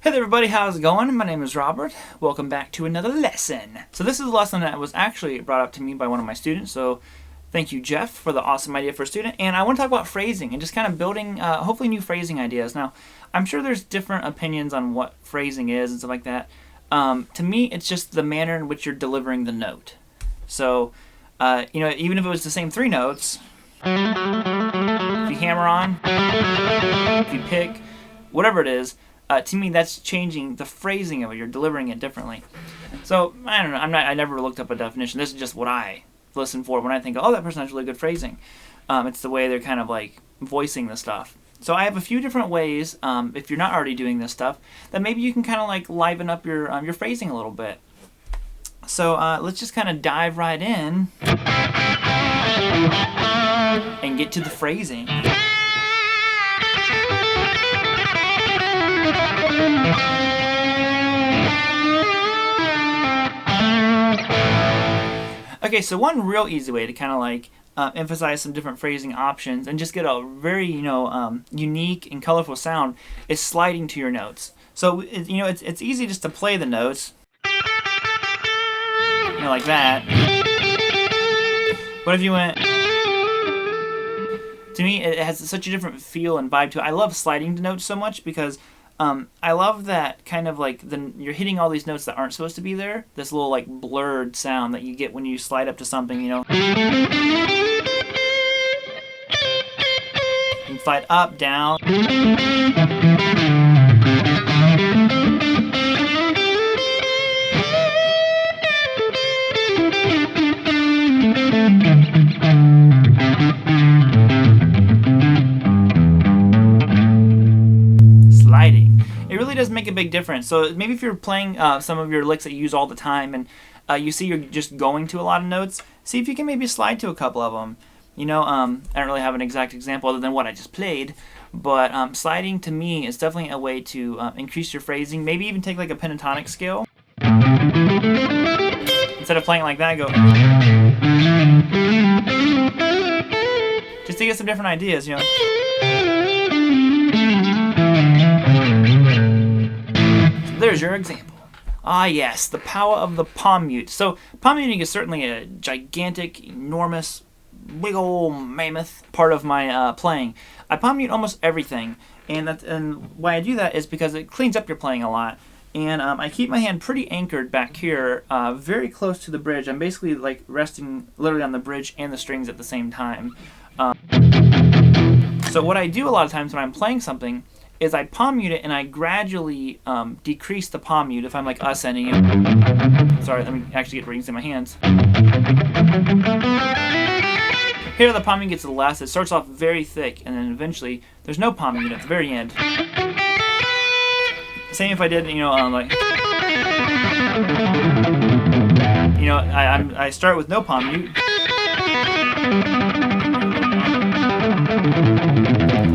Hey there everybody, how's it going? My name is Robert. Welcome back to another lesson. So this is a lesson that was actually brought up to me by one of my students, so thank you Jeff for the awesome idea for a student. And I want to talk about phrasing and just kind of building hopefully new phrasing ideas. Now, I'm sure there's different opinions on what phrasing is and stuff like that. To me, it's just the manner in which you're delivering the note. So, even if it was the same three notes, if you hammer on, if you pick, whatever it is, to me, that's changing the phrasing of it. You're delivering it differently. So I don't know. I never looked up a definition. This is just what I listen for when I think, oh, that person has really good phrasing. It's the way they're kind of like voicing the stuff. So I have a few different ways. If you're not already doing this stuff, that maybe you can kind of like liven up your phrasing a little bit. So let's just kind of dive right in and get to the phrasing. Okay, so one real easy way to kind of like emphasize some different phrasing options and just get a very unique and colorful sound is sliding to your notes. So it's easy just to play the notes, like that. But if you went, to me it has such a different feel and vibe to it. I love sliding to notes so much because I love that kind of like you're hitting all these notes that aren't supposed to be there. This little like blurred sound that you get when you slide up to something, You can slide up, down. It really does make a big difference. So maybe if you're playing some of your licks that you use all the time and you see you're just going to a lot of notes, see if you can maybe slide to a couple of them. I don't really have an exact example other than what I just played, but sliding to me is definitely a way to increase your phrasing. Maybe even take like a pentatonic scale. Instead of playing like that, go. Just to get some different ideas, There's your example. Ah yes, the power of the palm mute. So palm muting is certainly a gigantic, enormous, big old mammoth part of my playing. I palm mute almost everything, and why I do that is because it cleans up your playing a lot. And I keep my hand pretty anchored back here, very close to the bridge. I'm basically like resting literally on the bridge and the strings at the same time. So what I do a lot of times when I'm playing something is I palm mute it and I gradually decrease the palm mute if I'm like ascending it. Sorry, let me actually get readings in my hands. Here the palm mute gets less. It starts off very thick and then eventually there's no palm mute at the very end. Same if I did, I start with no palm mute.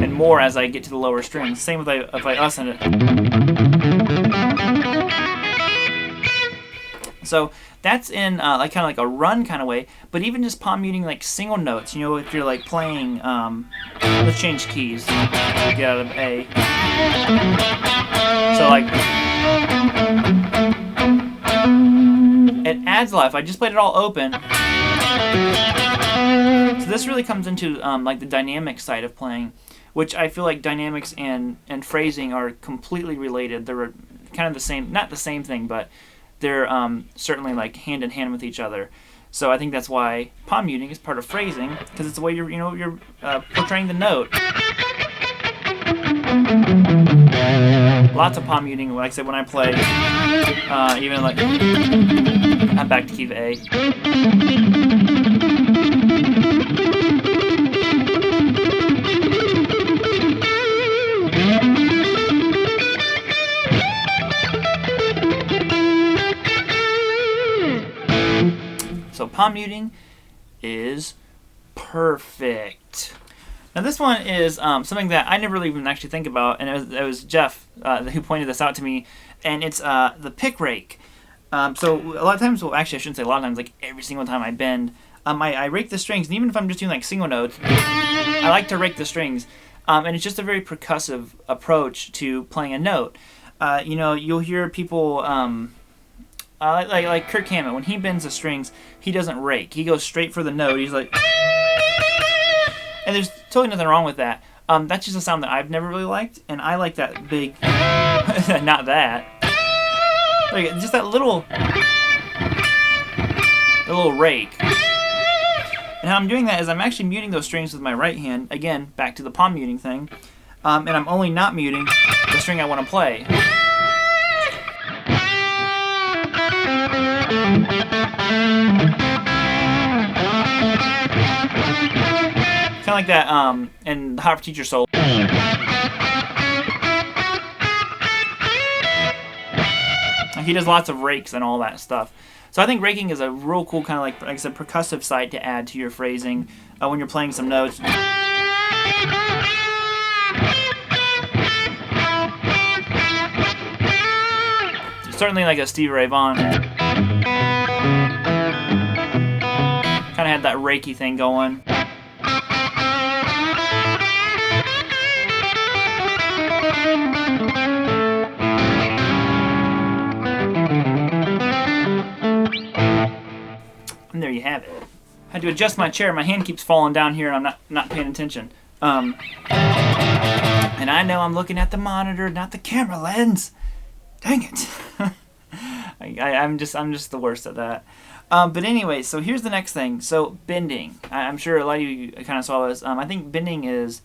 And more as I get to the lower strings. Same if I ascend it. So that's in like kind of like a run kind of way. But even just palm muting like single notes. If you're like playing, let's change keys. Get out of A. So like, it adds a lot. If I just played it all open. So this really comes into like the dynamic side of playing, which I feel like dynamics and phrasing are completely related. They're kind of the same, not the same thing, but they're certainly like hand in hand with each other. So I think that's why palm muting is part of phrasing, because it's the way you're portraying the note. Lots of palm muting, like I said, when I play, even like, I'm back to key of A. So palm muting is perfect. Now this one is something that I never really even actually think about, and it was Jeff who pointed this out to me, and it's the pick rake. So a lot of times, well actually I shouldn't say a lot of times, like every single time I bend, I rake the strings, and even if I'm just doing like single notes, I like to rake the strings. And it's just a very percussive approach to playing a note. You know, you'll hear people like Kirk Hammett, when he bends the strings, he doesn't rake. He goes straight for the note. He's like, and there's totally nothing wrong with that. That's just a sound that I've never really liked, and I like that big, not that, like just that little rake. And how I'm doing that is I'm actually muting those strings with my right hand. Again, back to the palm muting thing, and I'm only not muting the string I want to play. Kind of like that in the Hot for Teacher solo. He does lots of rakes and all that stuff. So I think raking is a real cool kind of like I said, percussive side to add to your phrasing when you're playing some notes. Certainly like a Stevie Ray Vaughan. Kind of had that rakey thing going. And there you have it. I had to adjust my chair. My hand keeps falling down here and I'm not paying attention. And I know I'm looking at the monitor, not the camera lens. Dang it. I'm just the worst at that. But anyway, so here's the next thing. So bending. I'm sure a lot of you kind of saw this. I think bending is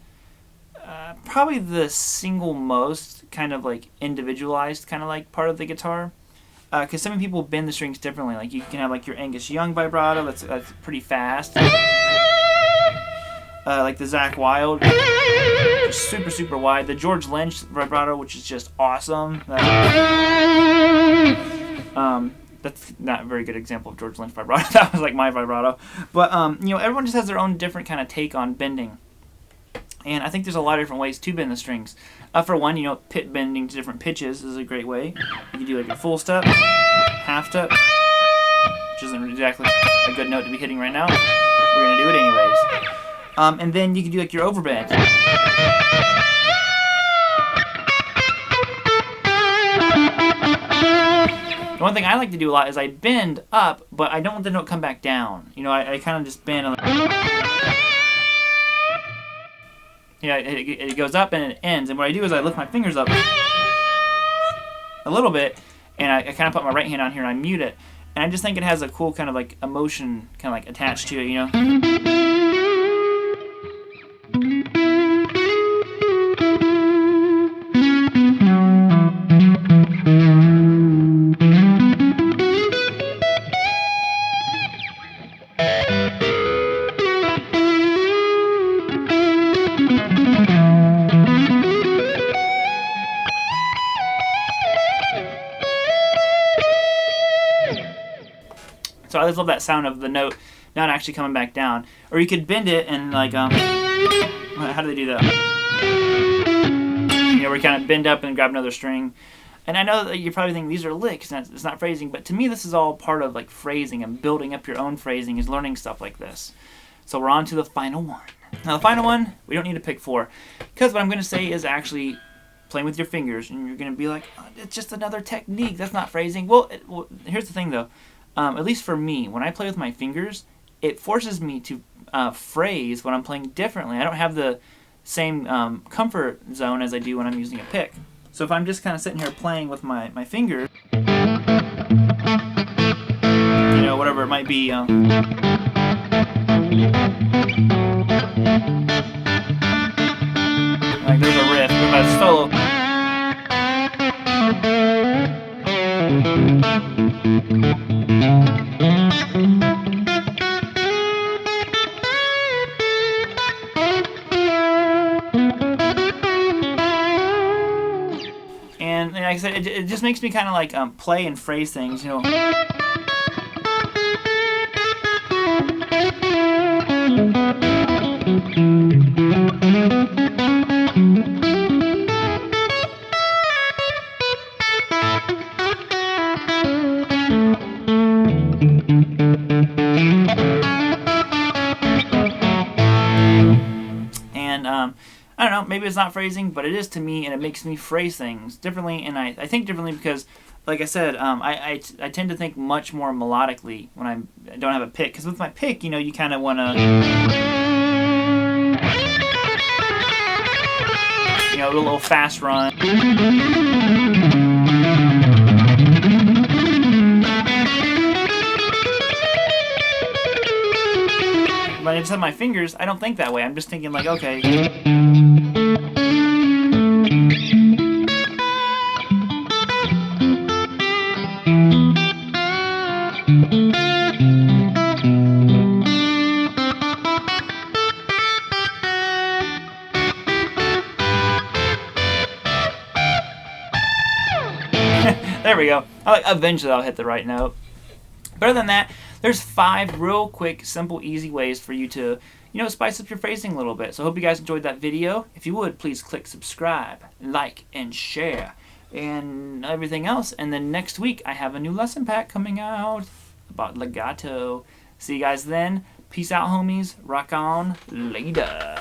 probably the single most kind of like individualized kind of like part of the guitar. Because some people bend the strings differently. Like you can have like your Angus Young vibrato, that's pretty fast. Like the Zakk Wylde, super super wide. The George Lynch vibrato, which is just awesome. That's not a very good example of George Lynch vibrato. That was like my vibrato. But you know, everyone just has their own different kind of take on bending. And I think there's a lot of different ways to bend the strings. For one, you know, pit bending to different pitches is a great way. You can do like a full step, half step, which isn't exactly a good note to be hitting right now. We're going to do it anyways. And then you can do like your overbend. The one thing I like to do a lot is I bend up, but I don't want the note to come back down. You know, I kind of just bend on yeah, it goes up and it ends. And what I do is I lift my fingers up a little bit, and I kind of put my right hand on here and I mute it. And I just think it has a cool kind of like emotion kind of like attached to it, you know? So I just love that sound of the note not actually coming back down. Or you could bend it and like, how do they do that? You know, where you kind of bend up and grab another string. And I know that you're probably thinking these are licks and it's not phrasing, but to me this is all part of like phrasing, and building up your own phrasing is learning stuff like this. So we're on to the final one. Now the final one, we don't need to pick for, because what I'm going to say is actually playing with your fingers, and you're going to be like, oh, it's just another technique, that's not phrasing. Well, here's the thing though. At least for me, when I play with my fingers, it forces me to phrase when I'm playing differently. I don't have the same comfort zone as I do when I'm using a pick. So if I'm just kind of sitting here playing with my fingers, you know, whatever it might be, like there's a riff, but that's solo. And like I said, it just makes me kind of like play and phrase things, you know. And I don't know, maybe it's not phrasing, but it is to me, and it makes me phrase things differently. And I think differently because, like I said, I tend to think much more melodically when I don't have a pick. Because with my pick, you know, you kind of want to, you know, a little fast run. When I just have my fingers, I don't think that way. I'm just thinking like, okay. There we go. Eventually I'll hit the right note. But other than that, there's 5 real quick, simple, easy ways for you to, you know, spice up your phrasing a little bit. So I hope you guys enjoyed that video. If you would, please click subscribe, like, and share, and everything else. And then next week, I have a new lesson pack coming out about legato. See you guys then. Peace out, homies. Rock on. Later.